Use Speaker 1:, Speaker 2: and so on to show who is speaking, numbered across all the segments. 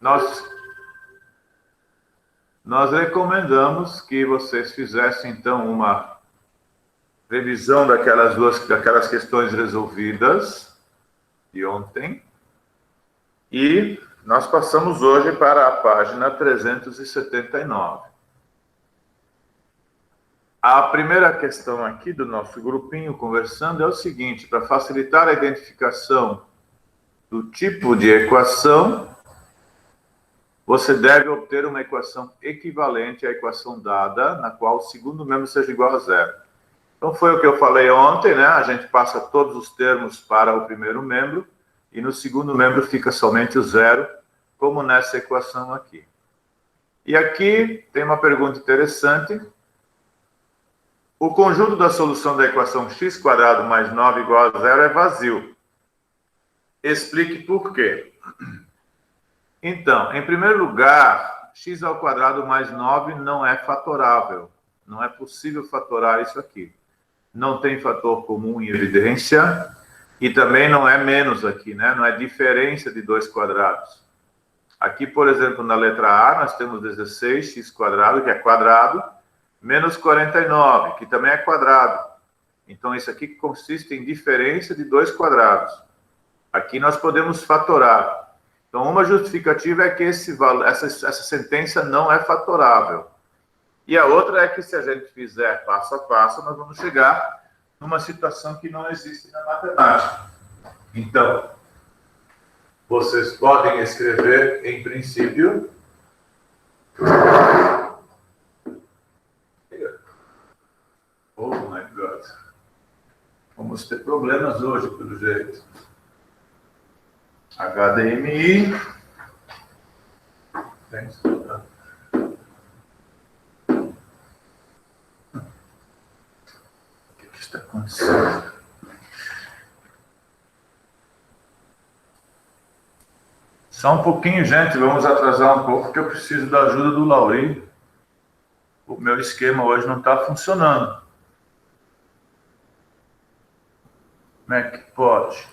Speaker 1: Nós recomendamos que vocês fizessem, então, uma revisão daquelas questões resolvidas de ontem. E nós passamos hoje para a página 379. A primeira questão aqui do nosso grupinho conversando é o seguinte: para facilitar a identificação do tipo de equação, você deve obter uma equação equivalente à equação dada, na qual o segundo membro seja igual a zero. Então, foi o que eu falei ontem, né? A gente passa todos os termos para o primeiro membro, e no segundo membro fica somente o zero, como nessa equação aqui. E aqui tem uma pergunta interessante. O conjunto da solução da equação x² mais 9 igual a zero é vazio. Explique por quê. Então, em primeiro lugar, x² mais 9 não é fatorável. Não é possível fatorar isso aqui. Não tem fator comum em evidência, e também não é menos aqui, né? Não é diferença de dois quadrados. Aqui, por exemplo, na letra A, nós temos 16x², que é quadrado, menos 49, que também é quadrado. Então, isso aqui consiste em diferença de dois quadrados. Aqui nós podemos fatorar. Então, uma justificativa é que essa sentença não é fatorável. E a outra é que, se a gente fizer passo a passo, nós vamos chegar numa situação que não existe na matemática. Então, vocês podem escrever, em princípio, oh my God, vamos ter problemas hoje, pelo jeito. HDMI. O que está acontecendo? Só um pouquinho, gente, vamos atrasar um pouco, porque eu preciso da ajuda do Lauri. O meu esquema hoje não está funcionando. Como é que pode?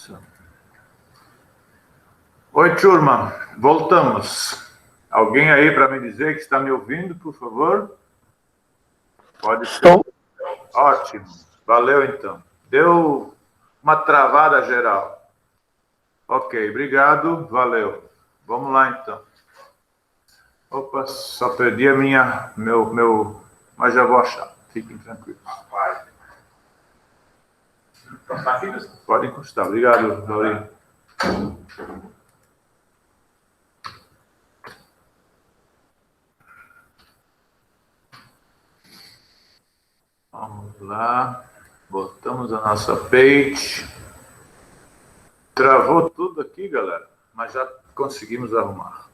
Speaker 1: Isso. Oi, turma. Voltamos. Alguém aí para me dizer que está me ouvindo, por favor? Pode ser.
Speaker 2: Estou.
Speaker 1: Ótimo. Valeu, então. Deu uma travada geral. Ok, obrigado. Valeu. Vamos lá, então. Opa, só perdi a meu... Mas já vou achar. Fiquem tranquilos. Pode encostar. Obrigado, Laurinho. Vamos lá. Botamos a nossa page. Travou tudo aqui, galera, mas já conseguimos arrumar.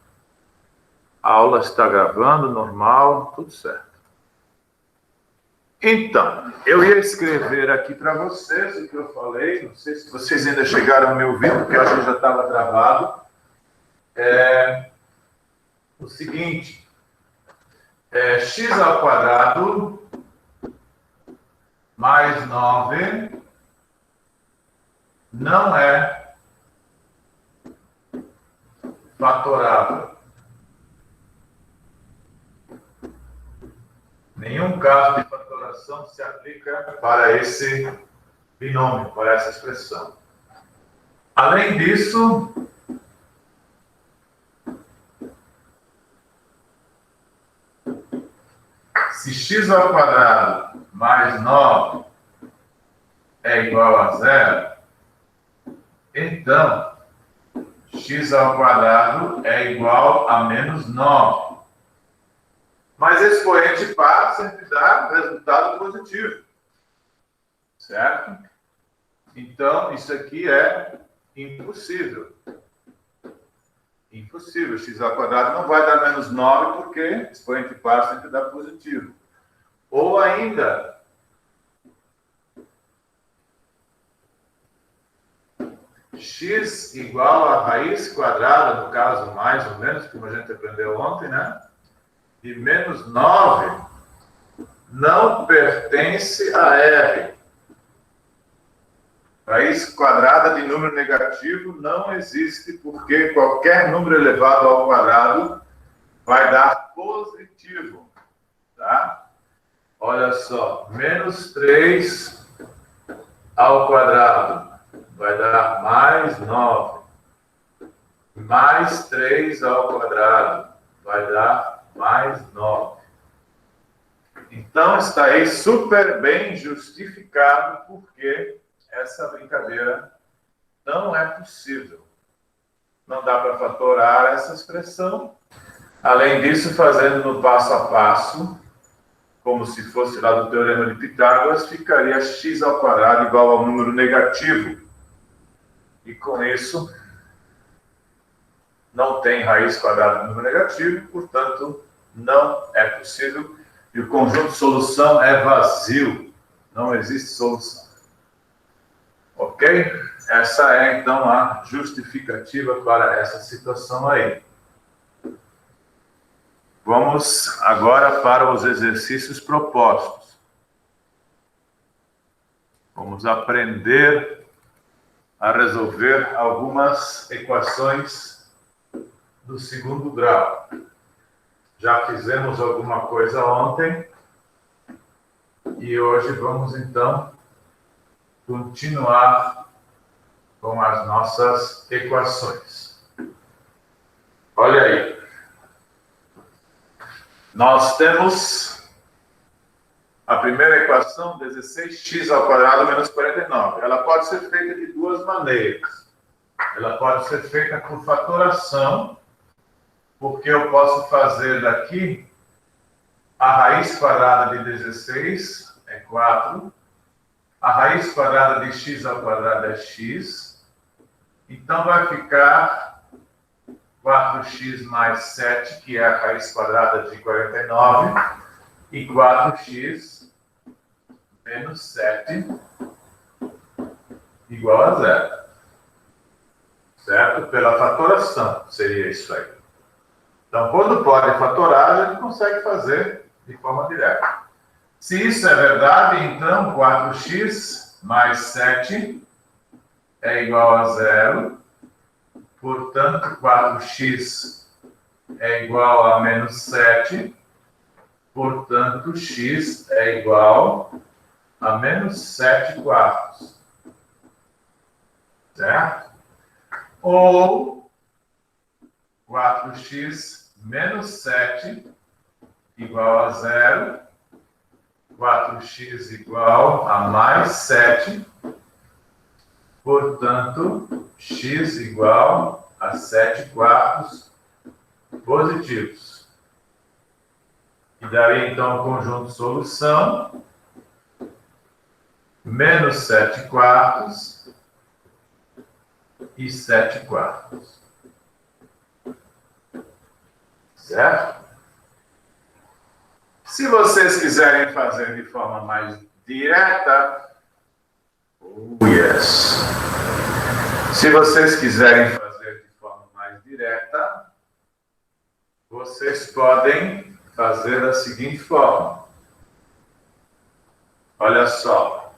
Speaker 1: A aula está gravando, normal, tudo certo. Então, eu ia escrever aqui para vocês o que eu falei. Não sei se vocês ainda chegaram a me ouvir, porque eu acho que já estava travado. O seguinte, x ao quadrado mais 9 não é fatorável. Nenhum caso de fatoração se aplica para esse binômio, para essa expressão. Além disso, se x ao quadrado mais 9 é igual a 0, então x ao quadrado é igual a menos 9. Mas expoente par sempre dá resultado positivo. Certo? Então, isso aqui é impossível. Impossível. X ao quadrado não vai dar menos 9 porque expoente par sempre dá positivo. Ou ainda, x igual a raiz quadrada, no caso mais ou menos, como a gente aprendeu ontem, né? E menos 9 não pertence a R. Raiz quadrada de número negativo não existe, porque qualquer número elevado ao quadrado vai dar positivo. Tá? Olha só, menos 3 ao quadrado vai dar mais 9. Mais 3 ao quadrado vai dar mais 9. Então, está aí super bem justificado porque essa brincadeira não é possível. Não dá para fatorar essa expressão. Além disso, fazendo no passo a passo, como se fosse lá do Teorema de Pitágoras, ficaria x ao quadrado igual ao número negativo. E com isso, não tem raiz quadrada do número negativo, portanto, não é possível. E o conjunto de solução é vazio. Não existe solução. Ok? Essa é, então, a justificativa para essa situação aí. Vamos agora para os exercícios propostos. Vamos aprender a resolver algumas equações do segundo grau. Já fizemos alguma coisa ontem e hoje vamos, então, continuar com as nossas equações. Olha aí. Nós temos a primeira equação, 16x ao quadrado menos 49. Ela pode ser feita de duas maneiras. Ela pode ser feita por fatoração, porque eu posso fazer daqui a raiz quadrada de 16 é 4, a raiz quadrada de x ao quadrado é x, então vai ficar 4x mais 7, que é a raiz quadrada de 49, e 4x menos 7 igual a 0. Certo? Pela fatoração seria isso aí. Então, quando pode fatorar, a gente consegue fazer de forma direta. Se isso é verdade, então 4x mais 7 é igual a zero, portanto, 4x é igual a menos 7, portanto, x é igual a menos 7 quartos. Certo? Ou 4x menos 7 igual a zero, 4x igual a mais 7, portanto, x igual a 7 quartos positivos. E daí, então, o conjunto solução, menos 7 quartos e 7 quartos. Certo? Se vocês quiserem fazer de forma mais direta, yes. Se vocês quiserem fazer de forma mais direta, vocês podem fazer da seguinte forma. Olha só.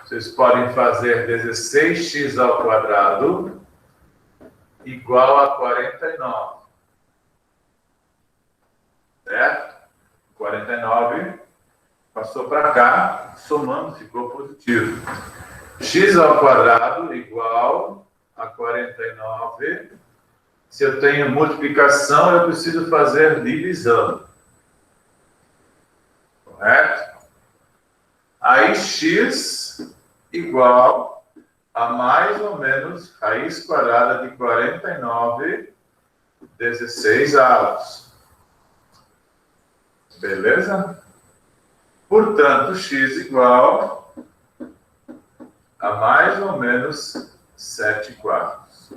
Speaker 1: Vocês podem fazer 16x ao quadrado igual a 49. Certo? 49 passou para cá, somando, ficou positivo. X ao quadrado igual a 49. Se eu tenho multiplicação, eu preciso fazer divisão. Correto? Aí x igual a mais ou menos raiz quadrada de 49, 16 avos. Beleza? Portanto, x igual a mais ou menos 7 quartos.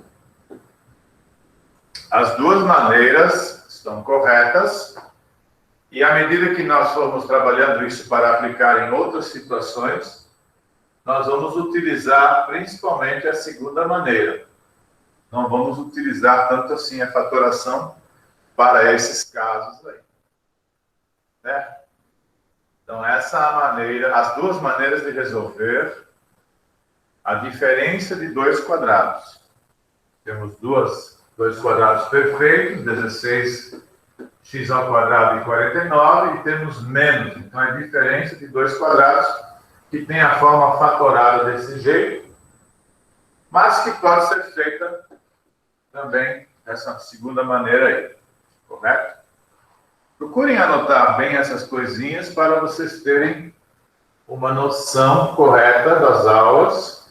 Speaker 1: As duas maneiras estão corretas. E à medida que nós formos trabalhando isso para aplicar em outras situações, nós vamos utilizar principalmente a segunda maneira. Não vamos utilizar tanto assim a fatoração para esses casos aí. Né? Então, essa é a maneira, as duas maneiras de resolver a diferença de dois quadrados. Temos dois quadrados perfeitos, 16x ao quadrado e 49, e temos menos. Então, a diferença de dois quadrados que tem a forma fatorada desse jeito, mas que pode ser feita também dessa segunda maneira aí. Correto? Procurem anotar bem essas coisinhas para vocês terem uma noção correta das aulas.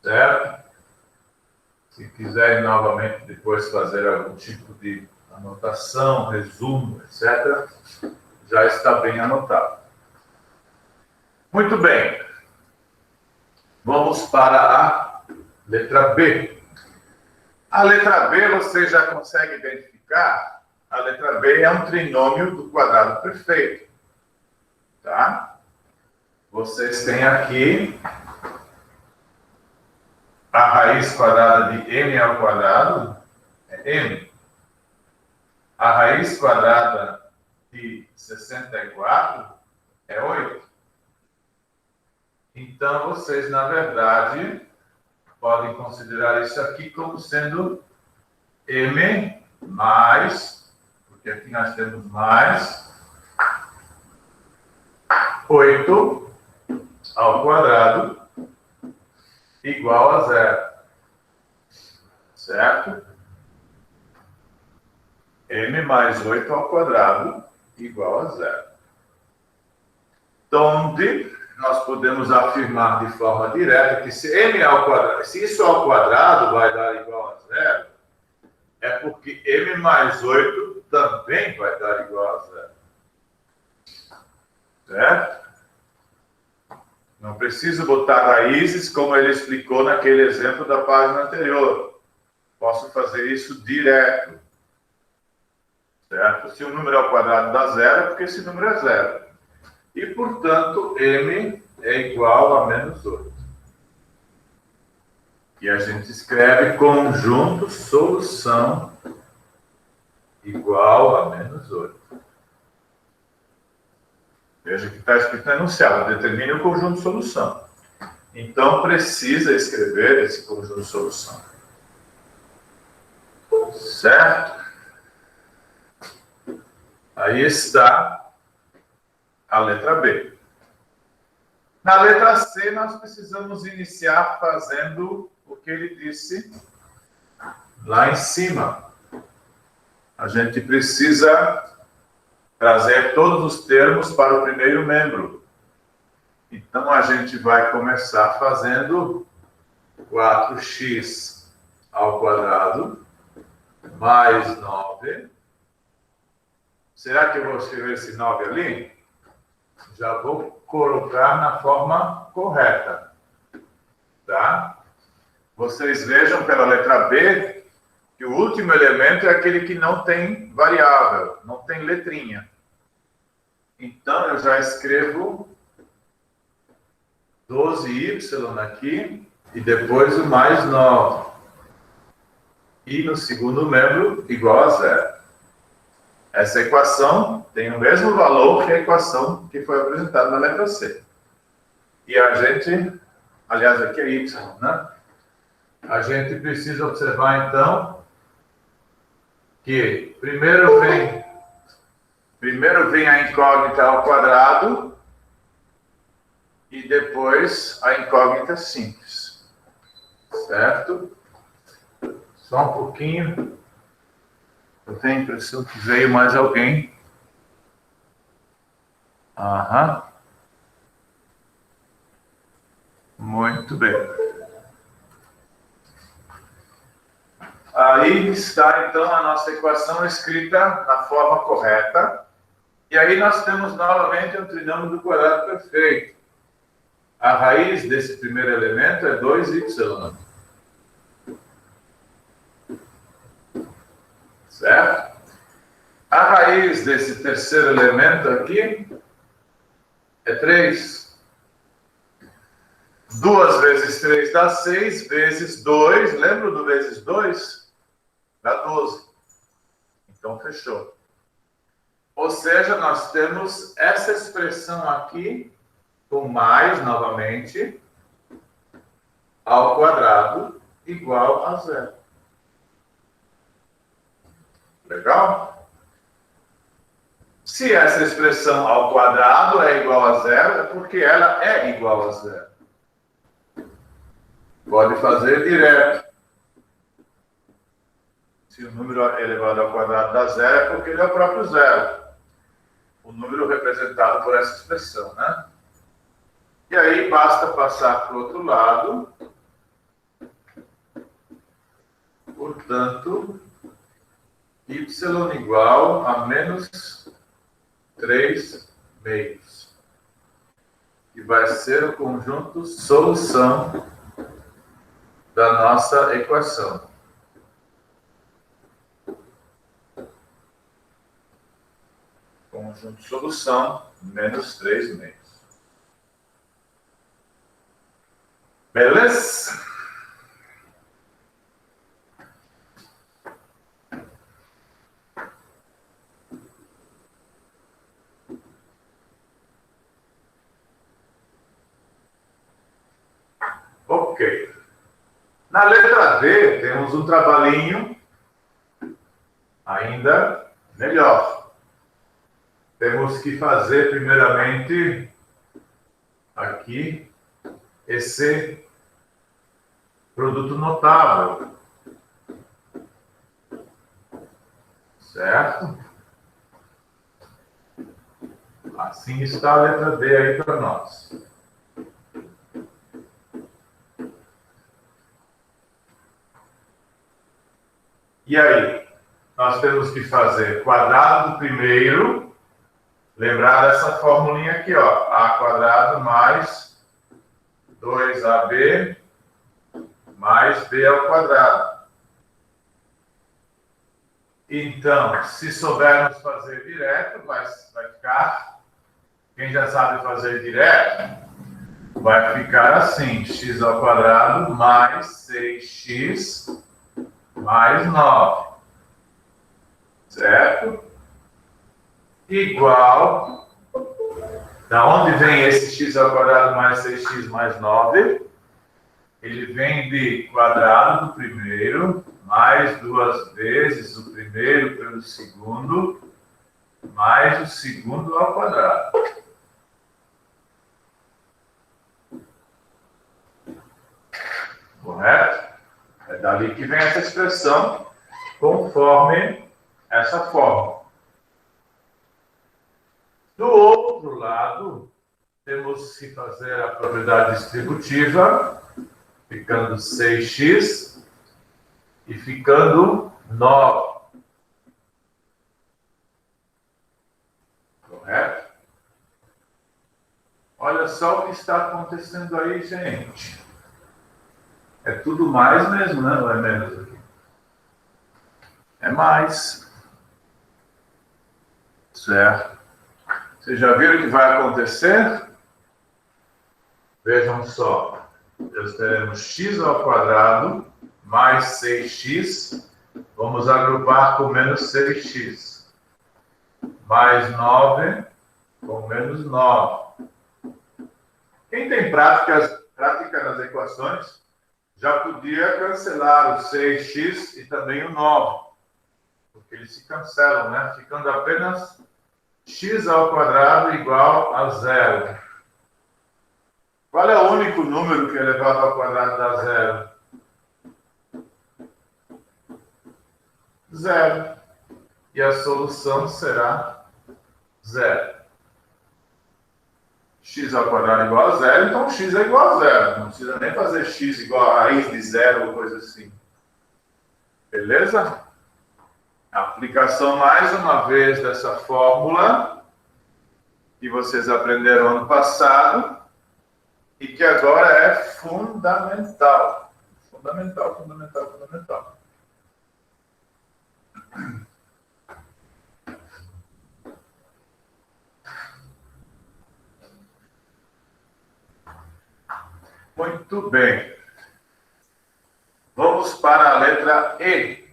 Speaker 1: Certo? Se quiserem novamente depois fazer algum tipo de anotação, resumo, etc., já está bem anotado. Muito bem. Vamos para a letra B. A letra B você já consegue identificar. A letra B é um trinômio do quadrado perfeito. Tá? Vocês têm aqui a raiz quadrada de m ao quadrado, é m. A raiz quadrada de 64 é 8. Então, vocês, na verdade, podem considerar isso aqui como sendo m mais, porque aqui nós temos mais 8 ao quadrado igual a 0. Certo? M mais 8 ao quadrado igual a 0. Onde nós podemos afirmar de forma direta que se m ao quadrado, se isso ao quadrado vai dar igual a 0, é porque m mais 8 também vai dar igual a 0. Certo? Não preciso botar raízes, como ele explicou naquele exemplo da página anterior. Posso fazer isso direto. Certo? Se o número ao quadrado dá 0, é porque esse número é 0. E, portanto, m é igual a menos 8. E a gente escreve conjunto solução igual a menos 8. Veja que está escrito no enunciado, determine o conjunto solução. Então, precisa escrever esse conjunto de solução. Certo? Aí está a letra B. Na letra C, nós precisamos iniciar fazendo o que ele disse lá em cima. A gente precisa trazer todos os termos para o primeiro membro. Então, a gente vai começar fazendo 4x ao quadrado mais 9. Será que eu vou escrever esse 9 ali? Já vou colocar na forma correta. Tá? Vocês vejam pela letra B que o último elemento é aquele que não tem variável, não tem letrinha. Então, eu já escrevo 12y aqui e depois o mais 9. E no segundo membro, igual a zero. Essa equação tem o mesmo valor que a equação que foi apresentada na letra C. E a gente, aliás, aqui é y, né? A gente precisa observar, então, que primeiro vem a incógnita ao quadrado e depois a incógnita simples. Certo? Só um pouquinho. Eu tenho a impressão que veio mais alguém. Aham. Muito bem. Aí está, então, a nossa equação escrita na forma correta. E aí nós temos novamente um trinômio do quadrado perfeito. A raiz desse primeiro elemento é 2y. Certo? A raiz desse terceiro elemento aqui é 3. 2 vezes 3 dá 6, vezes 2, lembra do vezes 2? Dá 12. Então, fechou. Ou seja, nós temos essa expressão aqui, com mais, novamente, ao quadrado, igual a zero. Legal? Se essa expressão ao quadrado é igual a zero, é porque ela é igual a zero. Pode fazer direto. Se o número elevado ao quadrado dá zero, é porque ele é o próprio zero. O número representado por essa expressão, né? E aí basta passar para o outro lado. Portanto, y igual a menos 3 meios. E vai ser o conjunto solução da nossa equação. Conjunto solução, menos 3 meios. Beleza? Ok. Na letra D, temos um trabalhinho ainda melhor. Temos que fazer, primeiramente, aqui, esse produto notável. Certo? Assim está a letra D aí para nós. E aí? Nós temos que fazer quadrado do primeiro. Lembrar dessa formulinha aqui, ó. A quadrado mais 2AB mais B ao quadrado. Então, se soubermos fazer direto, vai ficar... Quem já sabe fazer direto, vai ficar assim. X ao quadrado mais 6x mais 9. Certo? Igual, da onde vem esse x ao quadrado mais 6x mais 9? ele vem de quadrado do primeiro, mais 2 vezes o primeiro pelo segundo, mais o segundo ao quadrado. Correto? É dali que vem essa expressão, conforme essa forma. Do outro lado, temos que fazer a propriedade distributiva, ficando 6x e ficando 9. Correto? Olha só o que está acontecendo aí, gente. É tudo mais mesmo, né? Não é menos aqui. É mais. Certo? Vocês já viram o que vai acontecer? Vejam só. Nós teremos x ao quadrado mais 6x. Vamos agrupar com menos 6x. Mais 9 com menos 9. Quem tem prática nas equações já podia cancelar o 6x e também o 9. Porque eles se cancelam, né? Ficando apenas x ao quadrado igual a 0. Qual é o único número que elevado ao quadrado dá 0? 0. E a solução será 0. X ao quadrado igual a 0, então x é igual a 0. Não precisa nem fazer x igual a raiz de 0 ou coisa assim. Beleza? Aplicação mais uma vez dessa fórmula que vocês aprenderam ano passado e que agora é fundamental. Fundamental, fundamental, fundamental. Muito bem. Vamos para a letra E.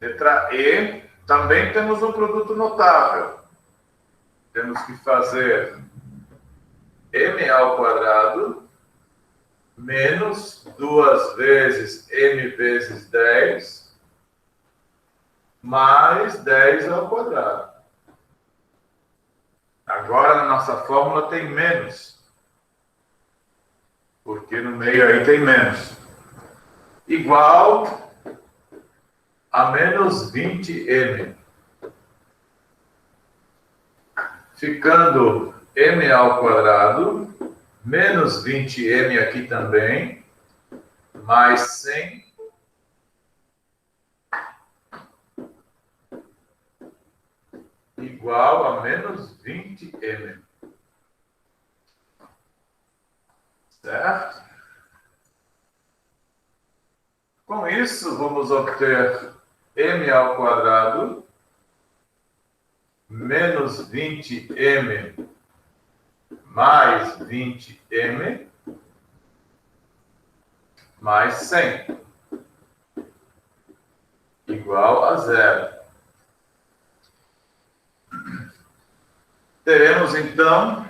Speaker 1: Letra E, também temos um produto notável. Temos que fazer m ao quadrado menos 2 vezes m vezes 10 mais 10 ao quadrado. Agora, na nossa fórmula tem menos, porque no meio aí tem menos. Igual a menos 20m. Ficando m ao quadrado, menos 20m aqui também, mais 100 igual a menos 20m. Certo? Com isso, vamos obter m ao quadrado menos 20m mais 20m mais 100 igual a 0. Teremos, então,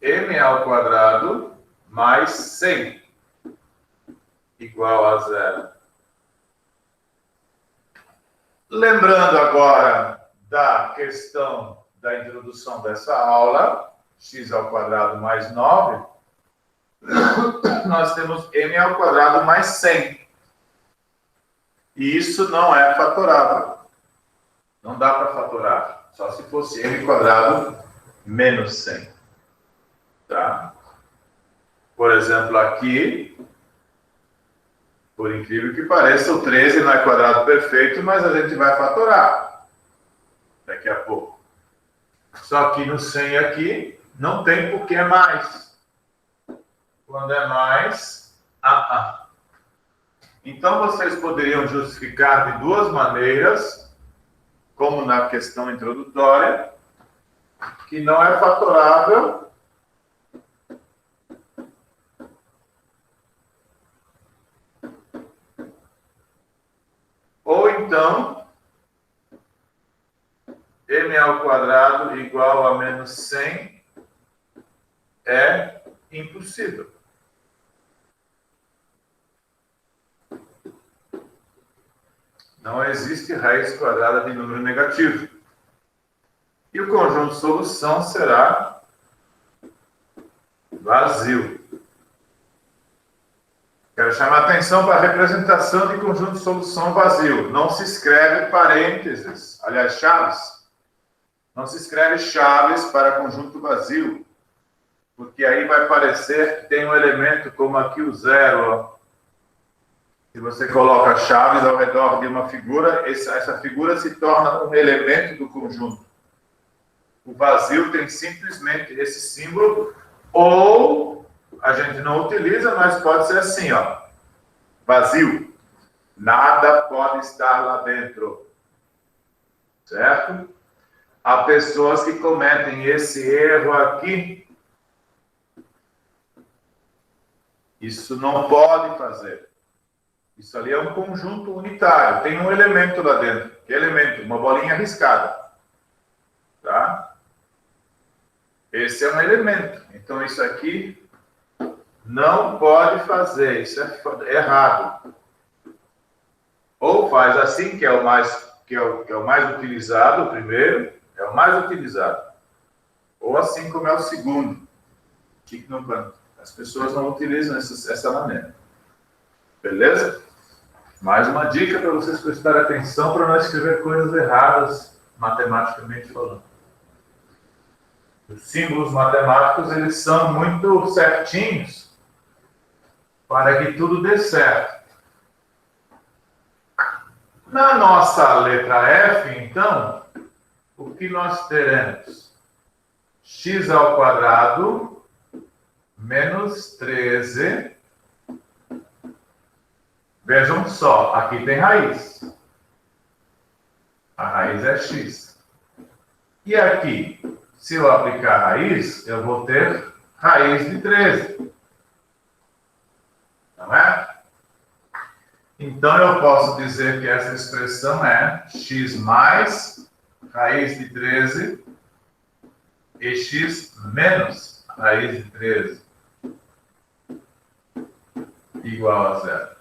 Speaker 1: m ao quadrado mais 100 igual a 0. Lembrando agora da questão da introdução dessa aula, x ao quadrado mais 9, nós temos m ao quadrado mais 100. E isso não é fatorável. Não dá para fatorar. Só se fosse m quadrado menos 100. Tá? Por exemplo, aqui, por incrível que pareça, o 13 não é quadrado perfeito, mas a gente vai fatorar daqui a pouco. Só que no 100 aqui, não tem porque é mais. Quando é mais, Então, vocês poderiam justificar de duas maneiras, como na questão introdutória, que não é fatorável ou então m ao quadrado igual a menos 100 é impossível. Não existe raiz quadrada de número negativo. E o conjunto de solução será vazio. Quero chamar a atenção para a representação de conjunto de solução vazio. Não se escreve parênteses, aliás, chaves. Não se escreve chaves para conjunto vazio, porque aí vai parecer que tem um elemento como aqui o zero. Ó. Se você coloca chaves ao redor de uma figura, essa figura se torna um elemento do conjunto. O vazio tem simplesmente esse símbolo, ou a gente não utiliza, mas pode ser assim, ó. Vazio. Nada pode estar lá dentro. Certo? Há pessoas que cometem esse erro aqui. Isso não pode fazer. Isso ali é um conjunto unitário. Tem um elemento lá dentro. Que elemento? Uma bolinha riscada. Tá? Esse é um elemento. Então, isso aqui não pode fazer. Isso é errado. Ou faz assim, que é o mais utilizado, o primeiro, é o mais utilizado. Ou assim como é o segundo. Fique no banco. As pessoas não utilizam essa maneira. Beleza? Mais uma dica para vocês prestarem atenção para não escrever coisas erradas, matematicamente falando. Os símbolos matemáticos, eles são muito certinhos para que tudo dê certo. Na nossa letra F, então, o que nós teremos? X ao quadrado menos 13. Vejam só, aqui tem raiz. A raiz é x. E aqui, se eu aplicar raiz, eu vou ter raiz de 13. Não é? Então, eu posso dizer que essa expressão é x mais raiz de 13 e x menos raiz de 13 igual a zero.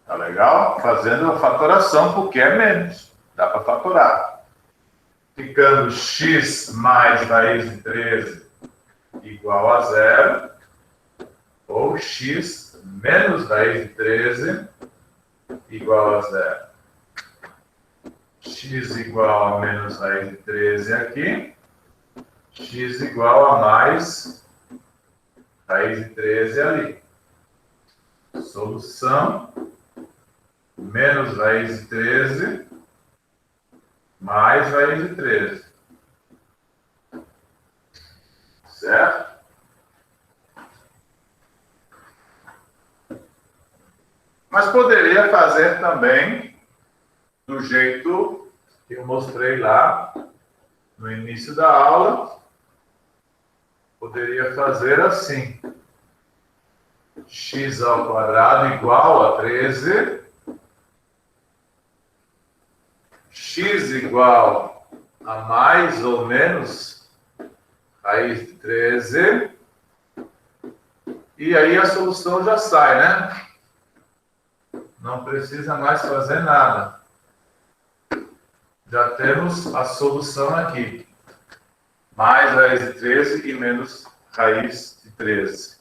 Speaker 1: Tá legal? Fazendo a fatoração, porque é menos. Dá para fatorar. Ficando x mais raiz de 13 igual a zero. Ou x menos raiz de 13 igual a zero. X igual a menos raiz de 13 aqui. X igual a mais raiz de 13 ali. Solução. Menos raiz de 13 mais raiz de 13. Certo? Mas poderia fazer também do jeito que eu mostrei lá no início da aula. Poderia fazer assim. X ao quadrado igual a 13. X igual a mais ou menos raiz de 13. E aí a solução já sai, né? Não precisa mais fazer nada. Já temos a solução aqui. Mais raiz de 13 e menos raiz de 13.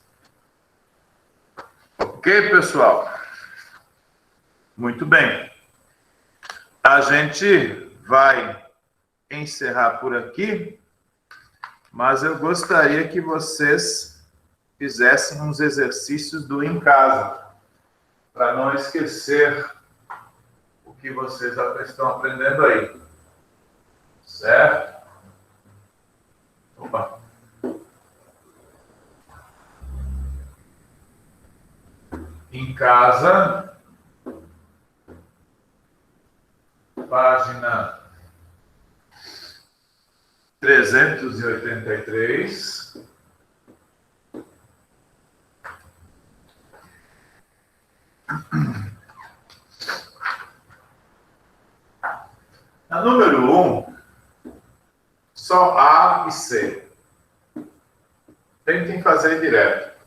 Speaker 1: Ok, pessoal? Muito bem. A gente vai encerrar por aqui, mas eu gostaria que vocês fizessem uns exercícios do em casa, para não esquecer o que vocês estão aprendendo aí. Certo? Opa. Em casa, página 383. A número 1, só A e C. Tentem fazer direto.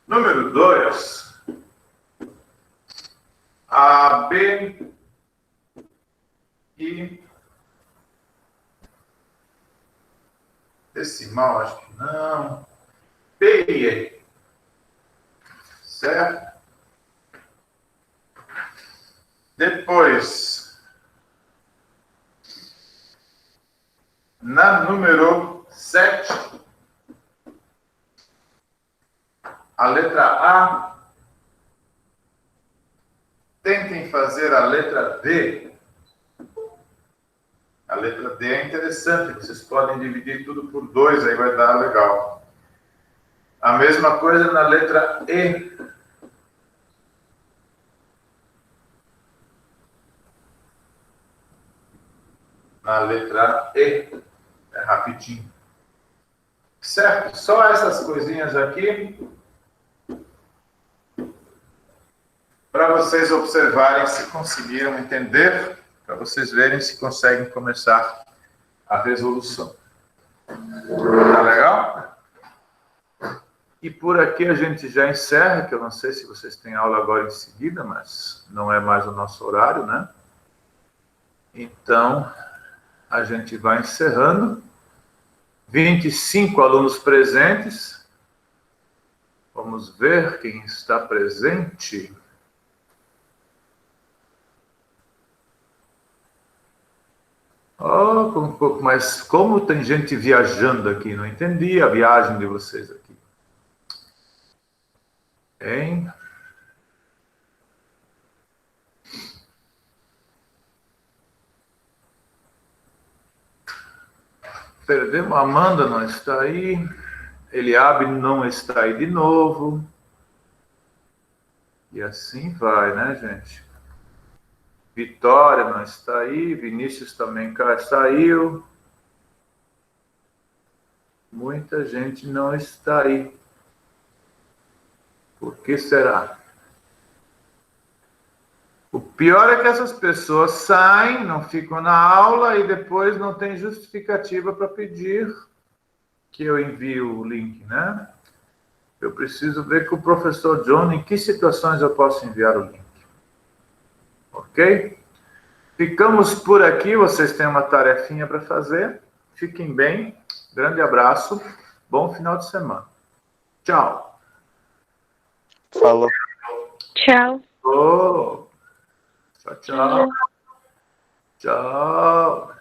Speaker 1: Número 2, A, B e decimal, acho que não. P e E. Certo? Depois, na número 7, a letra A, tentem fazer a letra D. A letra D é interessante, vocês podem dividir tudo por 2, aí vai dar legal. A mesma coisa na letra E. Na letra E. É rapidinho. Certo? Só essas coisinhas aqui para vocês observarem se conseguiram entender, para vocês verem se conseguem começar a resolução. Tá legal? E por aqui a gente já encerra, que eu não sei se vocês têm aula agora em seguida, mas não é mais o nosso horário, né? Então, a gente vai encerrando. 25 alunos presentes. Vamos ver quem está presente. Oh, um pouco mais. Como tem gente viajando aqui? Não entendi a viagem de vocês aqui. Hein? Perdemos. Amanda não está aí. Eliabe não está aí de novo. E assim vai, né, gente? Vitória não está aí. Vinícius também saiu. Muita gente não está aí. Por que será? O pior é que essas pessoas saem, não ficam na aula e depois não tem justificativa para pedir que eu envie o link, né? Eu preciso ver com o professor John em que situações eu posso enviar o link. Ok? Ficamos por aqui, vocês têm uma tarefinha para fazer. Fiquem bem, grande abraço, bom final de semana. Tchau.
Speaker 2: Falou.
Speaker 3: Tchau.
Speaker 1: Oh, tchau, tchau. Tchau.